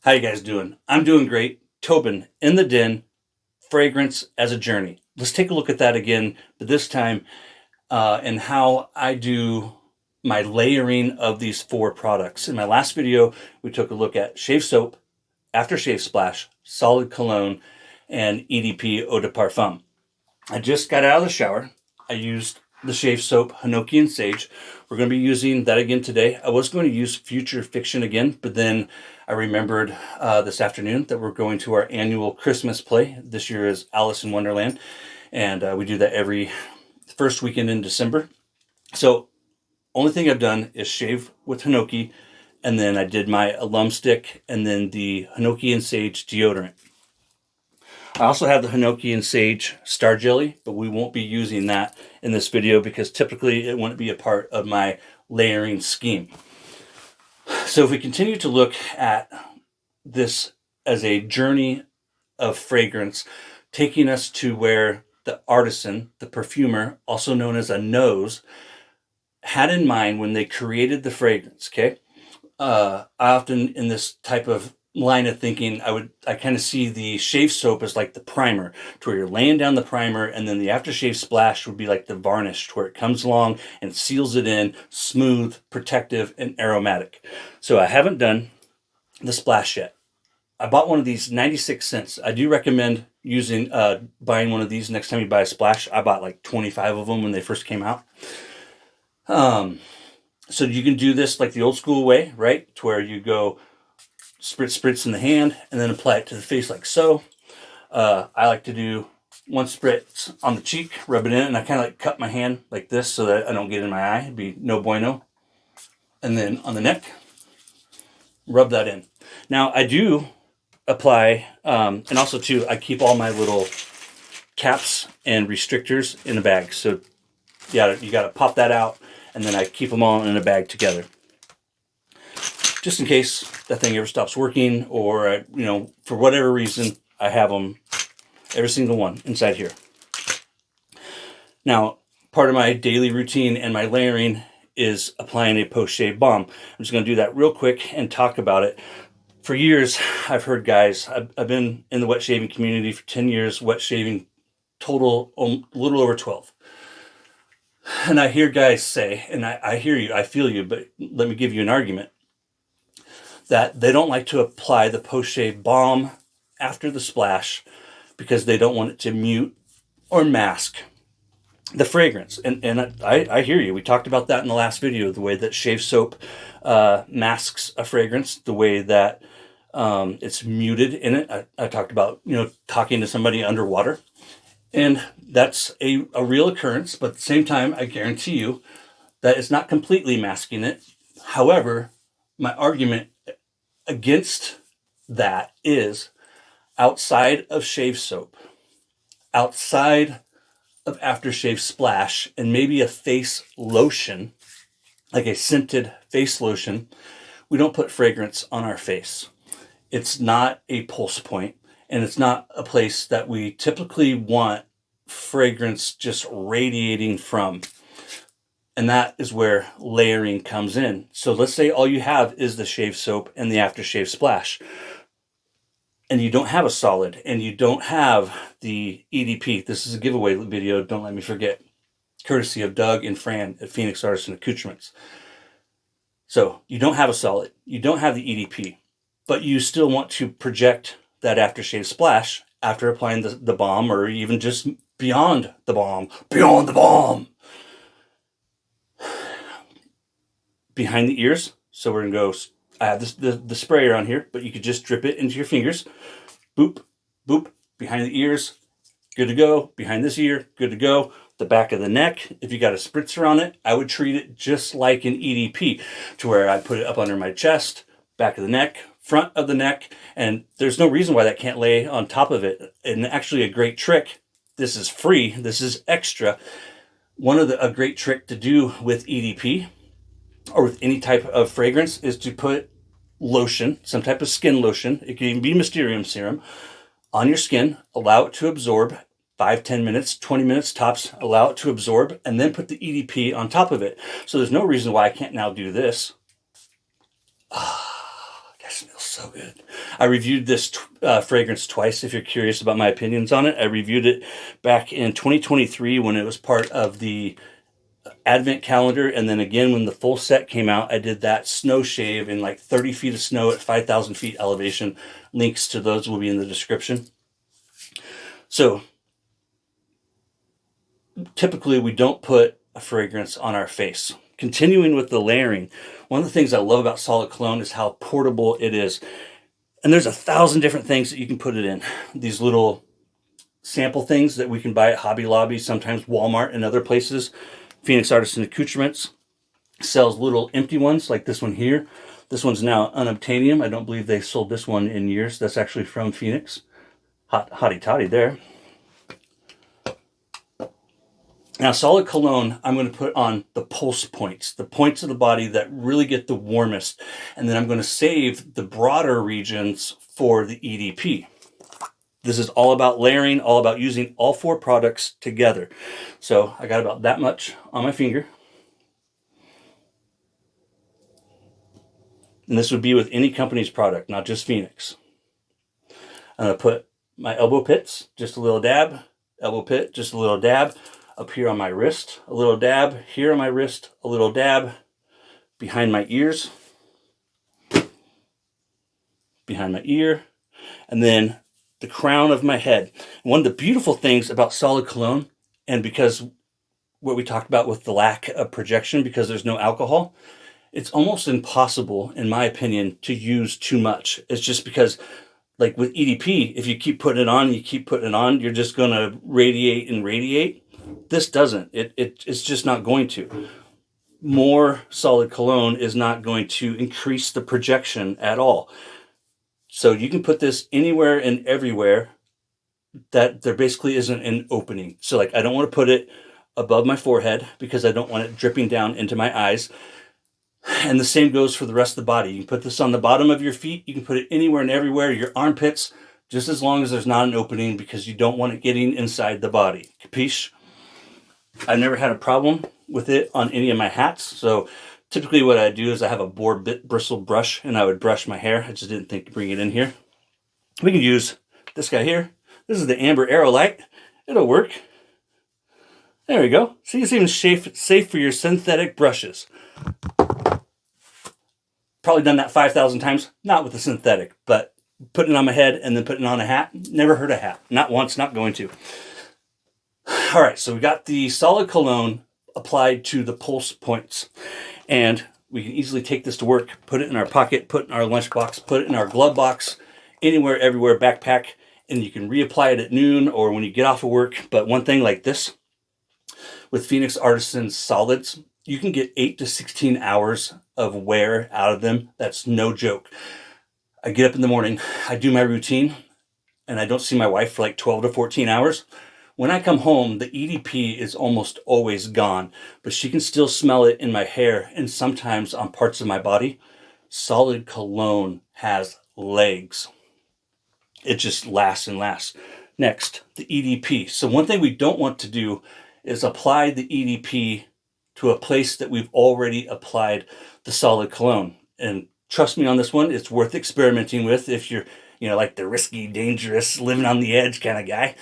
How you guys doing? I'm doing great. Tobin in the den, fragrance as a journey. Let's take a look at that again, but this time and how I do my layering of these four products. In my last video, we took a look at shave soap, aftershave splash, solid cologne, and EDP Eau de Parfum. I just got out of the shower. I used the shave soap Hinoki and Sage. We're going to be using that again today. I was going to use Future Fiction again, but then I remembered this afternoon that we're going to our annual Christmas play. This year is Alice in Wonderland, and we do that every first weekend in December. So only thing I've done is shave with Hinoki, and then I did my alum stick and then the Hinoki and Sage deodorant. I also have the Hinoki and Sage Star Jelly, but we won't be using that in this video because typically it wouldn't be a part of my layering scheme. So if we continue to look at this as a journey of fragrance, taking us to where the artisan, the perfumer, also known as a nose, had in mind when they created the fragrance, okay? I often, in this type of line of thinking, I kind of see the shave soap as like the primer, to where you're laying down the primer, and then the aftershave splash would be like the varnish, to where it comes along and seals it in, smooth, protective, and aromatic. So I haven't done the splash yet. I bought one of these 96 cents. I do recommend using buying one of these next time you buy a splash. I bought like 25 of them when they first came out. So you can do this like the old school way, right? To where you go spritz in the hand and then apply it to the face like so. I like to do one spritz on the cheek, rub it in, and I kind of like cut my hand like this so that I don't get it in my eye. It'd be no bueno. And then on the neck, rub that in. Now I do apply, and also too, I keep all my little caps and restrictors in a bag. So you gotta pop that out, and then I keep them all in a bag together, just in case that thing ever stops working, or for whatever reason, I have them, every single one, inside here. Now, part of my daily routine and my layering is applying a post-shave balm. I'm just going to do that real quick and talk about it. For years, I've heard guys, I've been in the wet shaving community for 10 years, wet shaving total a little over 12. And I hear guys say, and I hear you, I feel you, but let me give you an argument, that they don't like to apply the post-shave balm after the splash because they don't want it to mute or mask the fragrance. And I hear you. We talked about that in the last video, the way that shave soap masks a fragrance, the way that it's muted in it. I talked about, talking to somebody underwater. And that's a real occurrence, but at the same time, I guarantee you that it's not completely masking it. However, my argument against that is outside of shave soap, outside of aftershave splash, and maybe a face lotion, like a scented face lotion, we don't put fragrance on our face. It's not a pulse point, and it's not a place that we typically want fragrance just radiating from. And that is where layering comes in. So let's say all you have is the shave soap and the aftershave splash, and you don't have a solid, and you don't have the EDP. This is a giveaway video, don't let me forget, courtesy of Doug and Fran at Phoenix Artisan Accoutrements. So you don't have a solid, you don't have the EDP, but you still want to project that aftershave splash after applying the balm, or even just beyond the balm, behind the ears. So we're gonna go, I have the sprayer on here, but you could just drip it into your fingers. Boop, boop, behind the ears, good to go. Behind this ear, good to go. The back of the neck, if you got a spritzer on it, I would treat it just like an EDP, to where I put it up under my chest, back of the neck, front of the neck, and there's no reason why that can't lay on top of it. And actually a great trick, this is free, this is extra. A great trick to do with EDP, or with any type of fragrance, is to put lotion, some type of skin lotion, it can even be Mysterium serum, on your skin, allow it to absorb, 5-10 minutes, 20 minutes tops, allow it to absorb, and then put the EDP on top of it. So there's no reason why I can't now do this. That smells so good. I reviewed this fragrance twice. If you're curious about my opinions on it, I reviewed it back in 2023 when it was part of the Advent calendar, and then again when the full set came out, I did that snow shave in like 30 feet of snow at 5,000 feet elevation. Links to those will be in the description. So typically we don't put a fragrance on our face. Continuing with the layering, one of the things I love about solid cologne is how portable it is. And there's 1,000 different things that you can put it in. These little sample things that we can buy at Hobby Lobby, sometimes Walmart and other places. Phoenix Artisan Accoutrements sells little empty ones like this one here. This one's now unobtainium. I don't believe they sold this one in years. That's actually from Phoenix. Hotty toddy there. Now, solid cologne, I'm going to put on the pulse points, the points of the body that really get the warmest. And then I'm going to save the broader regions for the EDP. This is all about layering, all about using all 4 products together. So I got about that much on my finger. And this would be with any company's product, not just Phoenix. I'm going to put my elbow pits, just a little dab, elbow pit, just a little dab. Up here on my wrist, a little dab, here on my wrist, a little dab, behind my ears, behind my ear, and then the crown of my head. One of the beautiful things about solid cologne, and because what we talked about with the lack of projection, because there's no alcohol, it's almost impossible, in my opinion, to use too much. It's just because, like with EDP, if you keep putting it on, you keep putting it on, you're just going to radiate and radiate. This doesn't. It's just not going to. More solid cologne is not going to increase the projection at all. So you can put this anywhere and everywhere that there basically isn't an opening. So like I don't want to put it above my forehead because I don't want it dripping down into my eyes. And the same goes for the rest of the body. You can put this on the bottom of your feet. You can put it anywhere and everywhere, your armpits, just as long as there's not an opening because you don't want it getting inside the body. Capiche? I've never had a problem with it on any of my hats. So typically what I do is I have a boar bristle brush and I would brush my hair. I just didn't think to bring it in here. We can use this guy here. This is the Amber Aerolite. It'll work. There we go. See, it's even safe for your synthetic brushes. Probably done that 5,000 times. Not with the synthetic, but putting it on my head and then putting it on a hat. Never hurt a hat. Not once, not going to. All right, so we got the solid cologne applied to the pulse points. And we can easily take this to work, put it in our pocket, put it in our lunchbox, put it in our glove box, anywhere, everywhere, backpack, and you can reapply it at noon or when you get off of work. But one thing like this, with Phoenix Artisan solids, you can get 8 to 16 hours of wear out of them. That's no joke. I get up in the morning, I do my routine, and I don't see my wife for like 12 to 14 hours. When I come home, the EDP is almost always gone, but she can still smell it in my hair and sometimes on parts of my body. Solid cologne has legs. It just lasts and lasts. Next, the EDP. So one thing we don't want to do is apply the EDP to a place that we've already applied the solid cologne. And trust me on this one, it's worth experimenting with if you're, like the risky, dangerous, living on the edge kind of guy.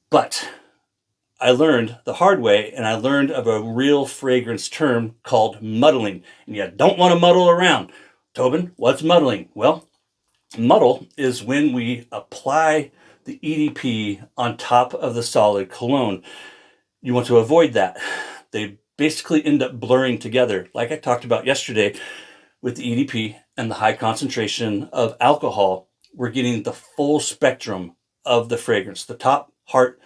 But I learned the hard way, and I learned of a real fragrance term called muddling. And you don't want to muddle around. Tobin, what's muddling? Well, muddle is when we apply the EDP on top of the solid cologne. You want to avoid that. They basically end up blurring together. Like I talked about yesterday with the EDP and the high concentration of alcohol, we're getting the full spectrum of the fragrance, the top, heart,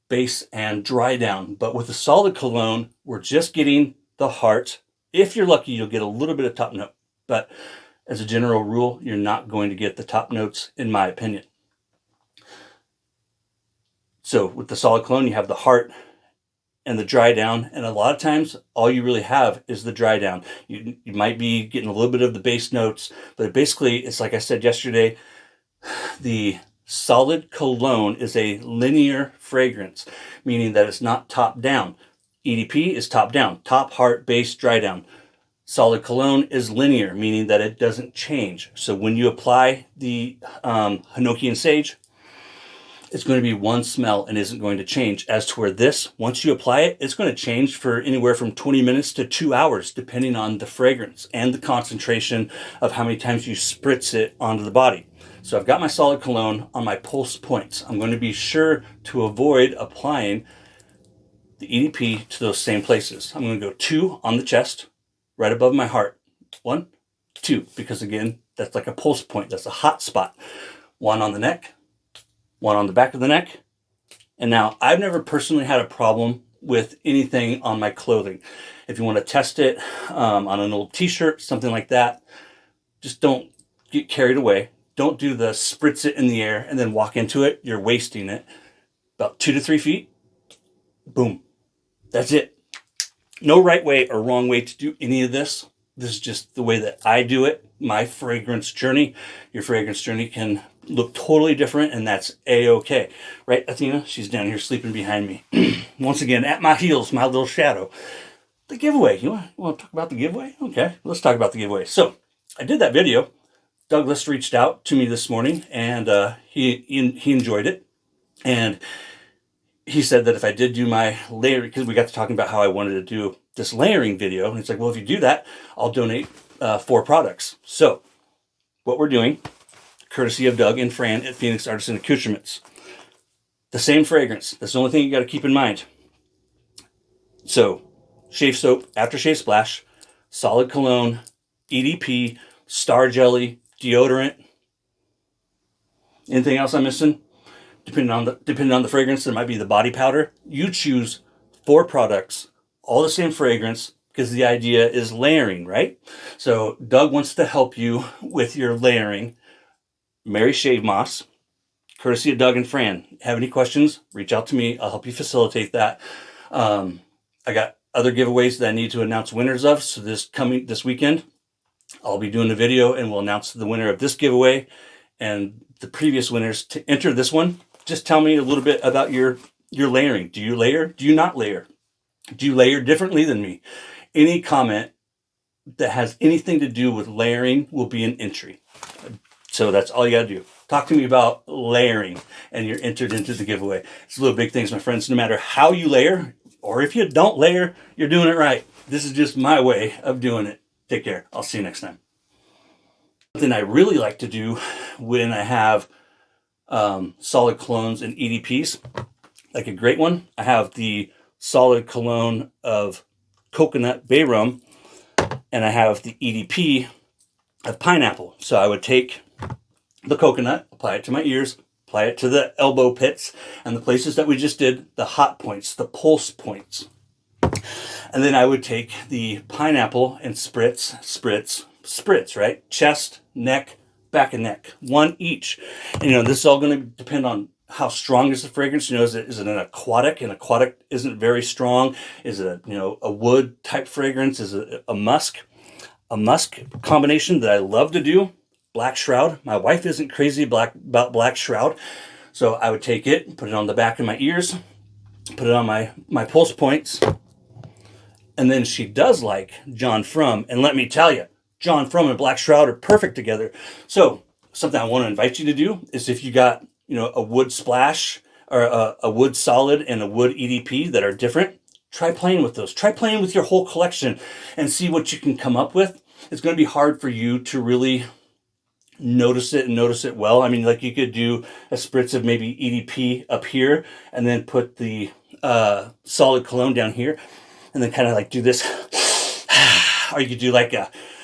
base, and dry down. But with the solid cologne, we're just getting the heart. If you're lucky, you'll get a little bit of top note. But as a general rule, you're not going to get the top notes, in my opinion. So with the solid cologne, you have the heart and the dry down. And a lot of times, all you really have is the dry down. You might be getting a little bit of the base notes, but basically, it's like I said yesterday, the solid cologne is a linear fragrance, meaning that it's not top down. EDP is top down, top, heart, base, dry down. Solid cologne is linear, meaning that it doesn't change. So when you apply the Hinoki and Sage, it's going to be one smell and isn't going to change. As to where this, once you apply it, it's going to change for anywhere from 20 minutes to 2 hours, depending on the fragrance and the concentration of how many times you spritz it onto the body. So I've got my solid cologne on my pulse points. I'm going to be sure to avoid applying the EDP to those same places. I'm going to go 2 on the chest, right above my heart. 1, 2, because again, that's like a pulse point. That's a hot spot. 1 on the neck, 1 on the back of the neck. And now I've never personally had a problem with anything on my clothing. If you want to test it on an old t-shirt, something like that, just don't get carried away. Don't do the spritz it in the air and then walk into it. You're wasting it. About 2 to 3 feet. Boom. That's it. No right way or wrong way to do any of this. This is just the way that I do it. My fragrance journey. Your fragrance journey can look totally different, and that's a-okay. Right, Athena? She's down here sleeping behind me. Once again, at my heels, my little shadow. The giveaway. You want to talk about the giveaway? Okay, let's talk about the giveaway. So, I did that video. Douglas reached out to me this morning, and he enjoyed it. And he said that if I did do my layering, because we got to talking about how I wanted to do this layering video, and it's like, well, if you do that, I'll donate 4 products. So, what we're doing, courtesy of Doug and Fran at Phoenix Artisan Accoutrements, the same fragrance. That's the only thing you got to keep in mind. So, shave soap, aftershave splash, solid cologne, EDP, star jelly, deodorant. Anything else I'm missing? Depending on the fragrance, there might be the body powder. You choose 4 products, all the same fragrance, because the idea is layering, right? So Doug wants to help you with your layering. Mary Shave Moss, courtesy of Doug and Fran. Have any questions? Reach out to me. I'll help you facilitate that. I got other giveaways that I need to announce winners of. So this weekend, I'll be doing a video and we'll announce the winner of this giveaway and the previous winners. To enter this one, just tell me a little bit about your layering. Do you layer? Do you not layer? Do you layer differently than me? Any comment that has anything to do with layering will be an entry. So that's all you got to do. Talk to me about layering and you're entered into the giveaway. It's little big things, my friends. No matter how you layer or if you don't layer, you're doing it right. This is just my way of doing it. Take care. I'll see you next time. Something I really like to do when I have solid colognes and EDPs, like a great one, I have the solid cologne of coconut bay rum, and I have the EDP of pineapple. So I would take the coconut, apply it to my ears, apply it to the elbow pits, and the places that we just did, the hot points, the pulse points. And then I would take the pineapple and spritz, right? Chest, neck, back of neck, 1 each. And, this is all going to depend on how strong is the fragrance. Is it an aquatic? An aquatic isn't very strong. Is it a wood type fragrance? Is it a musk? A musk combination that I love to do, Black Shroud. My wife isn't crazy about Black Shroud. So I would take it, put it on the back of my ears, put it on my pulse points. And then she does like John Frum. And let me tell you, John Frum and Black Shroud are perfect together. So something I want to invite you to do is if you got, a wood splash or a wood solid and a wood EDP that are different, try playing with those. Try playing with your whole collection and see what you can come up with. It's going to be hard for you to really notice it well. I mean, like you could do a spritz of maybe EDP up here and then put the solid cologne down here and then kind of like do this. Or you could do like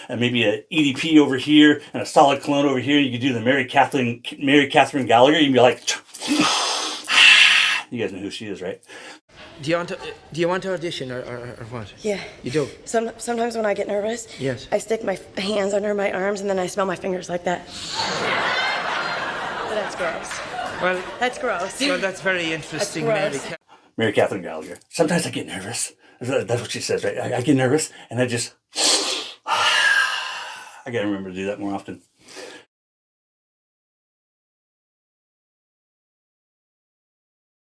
maybe an EDP over here and a solid cologne over here. You could do the Mary Catherine Gallagher. You'd be like, you guys know who she is, right? Do you want to audition or what? Yeah. You do? Sometimes when I get nervous, yes, I stick my hands under my arms and then I smell my fingers like that. But that's gross. Well, that's gross. Well, that's very interesting, that's Mary Catherine Gallagher. Sometimes I get nervous. That's what she says, right? I get nervous and I just, I gotta remember to do that more often.